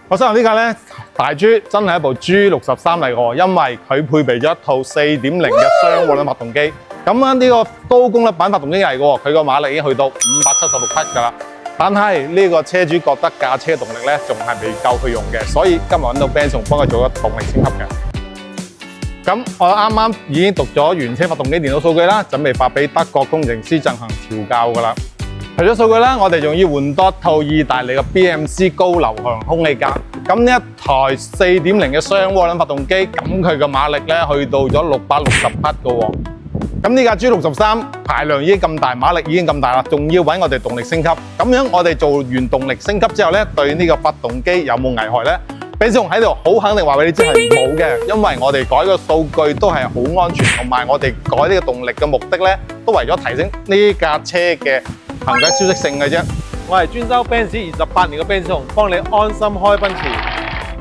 我身後呢架咧大豬真係一部 G63嚟喎，因為佢配備咗一套 4.0 嘅雙渦輪發動機。咁呢個高功率版發動機嚟嘅喎，佢個馬力已經去到576匹㗎啦。但係呢個車主覺得駕車動力咧仲係未夠佢用嘅，所以今日揾到 Benson 幫佢做咗動力升級嘅。咁我啱啱已經讀咗原車發動機電腦數據啦，準備發俾德國工程師進行調校㗎啦。除咗數據啦，我哋仲要換多一套意大利嘅 BMC 高流向空氣格。咁呢一台 4.0 嘅雙渦輪發動機，咁佢嘅馬力咧去到咗660匹嘅喎。咁呢架 G63 排量已經咁大，馬力已經咁大啦，仲要揾我哋動力升級。咁樣我哋做完動力升級之後咧，對呢個發動機有冇危害咧？Benson喺度好肯定話俾你知係冇嘅，因為我哋改個數據都係好安全，同埋我哋改呢個動力嘅目的咧，都為咗提升呢架車嘅行駛舒適性嘅啫。我係專修 Benz 28年嘅 Benson，幫你安心開奔馳。